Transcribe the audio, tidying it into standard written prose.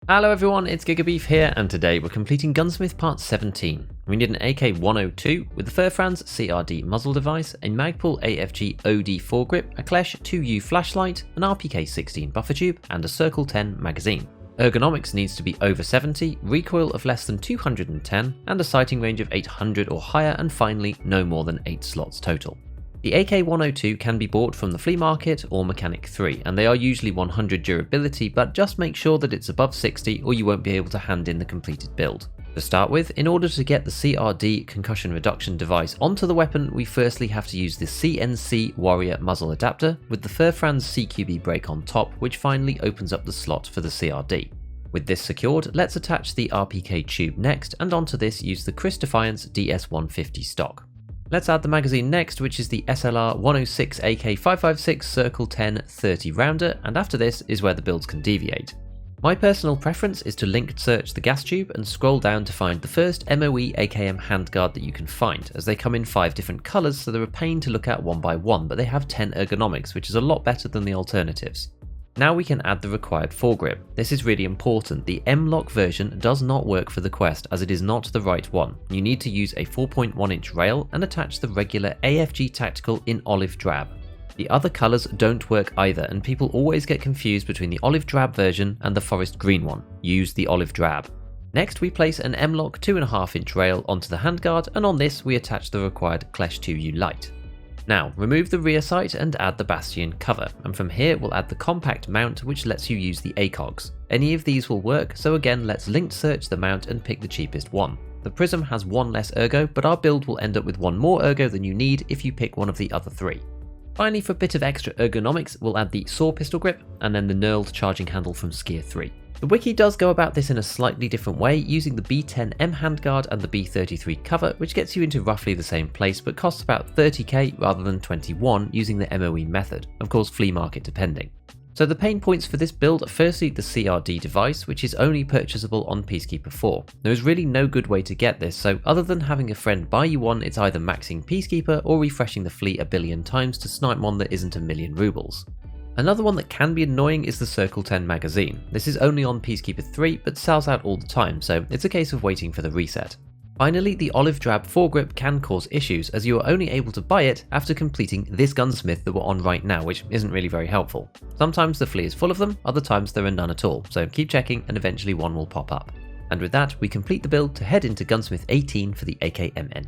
Hello everyone, it's Gigabeef here, and today we're completing Gunsmith Part 17. We need an AK-102 with the Furfran's CRD muzzle device, a Magpul AFG OD foregrip, a Klesch 2U flashlight, an RPK-16 buffer tube, and a Circle 10 magazine. Ergonomics needs to be over 70, recoil of less than 210, and a sighting range of 800 or higher, and finally no more than 8 slots total. The AK-102 can be bought from the flea market or Mechanic 3, and they are usually 100 durability, but just make sure that it's above 60 or you won't be able to hand in the completed build. To start with, in order to get the CRD concussion reduction device onto the weapon, we firstly have to use the CNC Warrior muzzle adapter with the Furfran's CQB brake on top, which finally opens up the slot for the CRD. With this secured, let's attach the RPK tube next, and onto this use the Chris Defiance DS150 stock. Let's add the magazine next, which is the SLR 106 AK-556 Circle 10 30 rounder, and after this is where the builds can deviate. My personal preference is to link search the gas tube and scroll down to find the first MOE AKM handguard that you can find, as they come in 5 different colours, so they're a pain to look at one by one, but they have 10 ergonomics, which is a lot better than the alternatives. Now we can add the required foregrip. This is really important. The M-Lock version does not work for the Quest, as it is not the right one. You need to use a 4.1 inch rail and attach the regular AFG Tactical in olive drab. The other colours don't work either, and people always get confused between the olive drab version and the forest green one. Use the olive drab. Next we place an M-Lock 2.5 inch rail onto the handguard, and on this we attach the required Klesch 2U light. Now, remove the rear sight and add the Bastion cover, and from here we'll add the compact mount, which lets you use the ACOGs. Any of these will work, so again let's linked search the mount and pick the cheapest one. The Prism has 1 less ergo, but our build will end up with 1 more ergo than you need if you pick one of the other 3. Finally, for a bit of extra ergonomics, we'll add the saw pistol grip, and then the knurled charging handle from Skier 3. The wiki does go about this in a slightly different way, using the B10M handguard and the B33 cover, which gets you into roughly the same place but costs about 30k rather than 21 using the MOE method, of course flea market depending. So the pain points for this build are firstly the CRD device, which is only purchasable on Peacekeeper 4. There is really no good way to get this, so other than having a friend buy you one, it's either maxing Peacekeeper or refreshing the fleet a billion times to snipe one that isn't a million rubles. Another one that can be annoying is the Circle 10 magazine. This is only on Peacekeeper 3 but sells out all the time, so it's a case of waiting for the reset. Finally, the olive drab foregrip can cause issues, as you are only able to buy it after completing this Gunsmith that we're on right now, which isn't really very helpful. Sometimes the flea is full of them, other times there are none at all, so keep checking and eventually one will pop up. And with that, we complete the build to head into Gunsmith 18 for the AKMN.